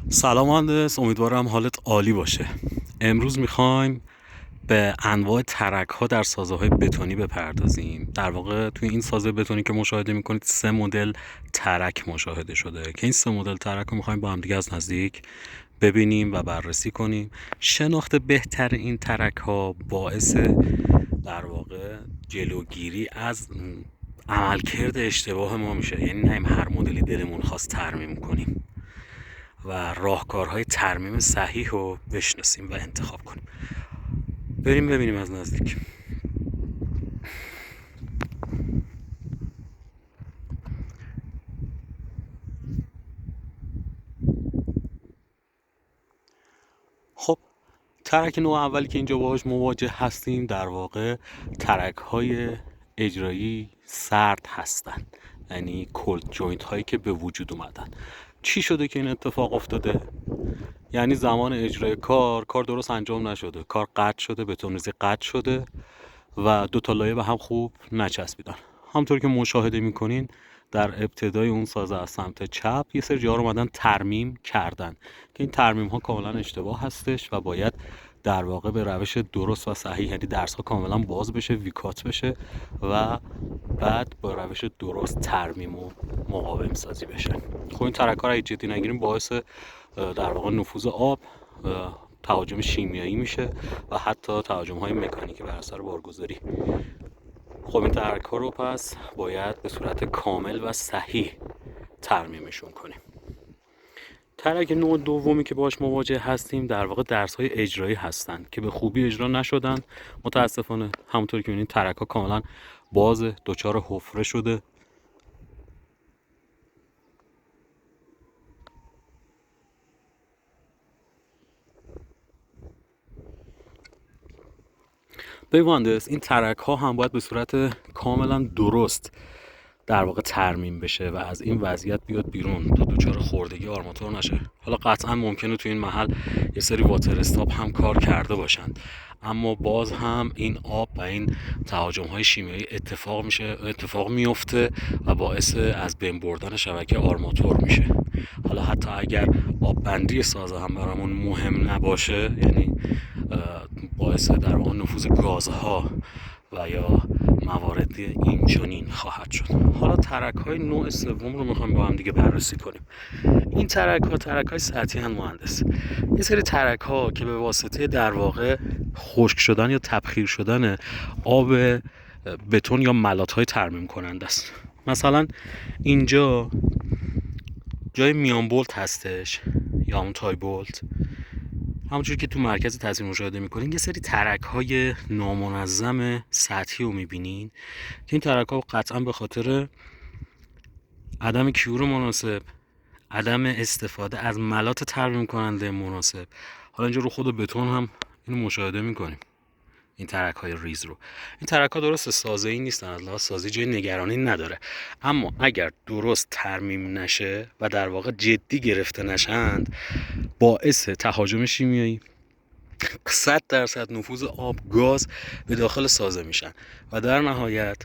سلام مهندس، امیدوارم حالت عالی باشه. امروز میخوایم به انواع ترک ها در سازه های بتونی بپردازیم. در واقع توی این سازه بتونی که مشاهده میکنید 3 مدل ترک مشاهده شده که این 3 مدل ترک رو میخوایم با هم دیگه از نزدیک ببینیم و بررسی کنیم. شناخت بهتر این ترک ها باعث در واقع جلوگیری از عملکرد اشتباه ما میشه، یعنی نیم هر مدلی دلمون خواست ترمیم کنیم و راهکارهای ترمیم صحیح رو بشناسیم و انتخاب کنیم. بریم ببینیم از نزدیک. خب ترک نوع اولی که اینجا باهاش مواجه هستیم در واقع ترک های اجرایی سرد هستن، یعنی کولد جوینت هایی که به وجود اومدن. چی شده که این اتفاق افتاده؟ یعنی زمان اجرای کار درست انجام نشده، کار قطع شده، بتون ریزی قطع شده و دو تا لایه به هم خوب نچسبیدن. همطور که مشاهده میکنین در ابتدای اون سازه از سمت چپ یه سری جاها رو اومدن ترمیم کردن که این ترمیم ها کاملا اشتباه هستش و باید در واقع به روش درست و صحیح، یعنی درس ها کاملا باز بشه، ویکات بشه و بعد با روش درست ترمیم و مقاوم سازی بشه. خب این ترک ها رو جدی نگیریم باعث در واقع نفوذ آب، تهاجم شیمیایی میشه و حتی تهاجم های مکانیکی بر اثر بارگذاری. خب این ترک ها رو پس باید به صورت کامل و صحیح ترمیمشون کنیم. ترک نوع دومی که باش مواجه هستیم در واقع درس های اجرایی هستن که به خوبی اجرا نشدن. متاسفانه همونطور که می‌بینید ترک ها کاملا باز، دچار حفره شده. به مهندس این ترک ها هم باید به صورت کاملا درست در واقع ترمیم بشه و از این وضعیت بیاد بیرون تا دچار خوردگی آرماتور نشه. حالا قطعا ممکنه تو این محل یه سری واتر استاپ هم کار کرده باشن، اما باز هم این آب و این تهاجم های شیمیایی اتفاق میفته و باعث از بین بردن شبکه آرماتور میشه. حالا حتی اگر آب بندی سازه هم برامون مهم نباشه، یعنی باعث در واقع نفوذ گازها و یا موارد این چنین خواهد شد. حالا ترک های نوع سوم رو میخوایم با هم دیگه بررسی کنیم. این ترک های سطحی هستند مهندس. یه سری ترک ها که به واسطه در واقع خشک شدن یا تبخیر شدن آب بتون یا ملات های ترمیم کننده است. مثلا اینجا جای میان بولت هستش یا اون تای بولت، همونجوری که تو مرکز تصویر مشاهده میکنین یه سری ترک های نامنظم سطحی رو میبینین که این ترک ها قطعا به خاطر عدم کیور مناسب، عدم استفاده از ملات ترمیم کننده مناسب، حالا اینجا رو خود بتون هم اینو مشاهده میکنیم، این ترک های ریز رو. این ترک ها درست سازه ای نیستن، از لحاظ سازی جای نگرانی نداره، اما اگر درست ترمیم نشه و در واقع جدی گرفته نشند باعث تهاجم شیمیایی، 100% نفوذ آب، گاز به داخل سازه میشن و در نهایت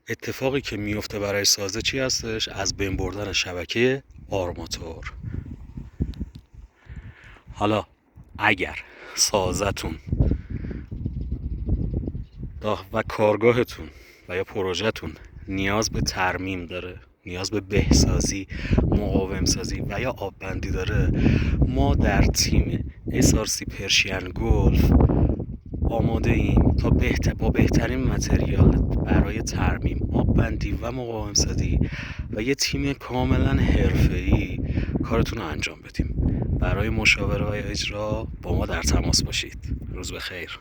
اتفاقی که میفته برای سازه چی هستش؟ از بین بردن شبکه آرماتور. حالا اگر سازتون و کارگاهتون و یا پروژهتون نیاز به ترمیم داره، نیاز به بهسازی، مقاوم سازی و یا آب بندی داره، ما در تیم SRC پرشین گلف آماده ایم تا با بهترین متریال برای ترمیم، آب بندی و مقاوم سازی و یه تیم کاملا حرفه‌ای کارتون رو انجام بدیم. برای مشاوره و اجرا با ما در تماس باشید. روز بخیر.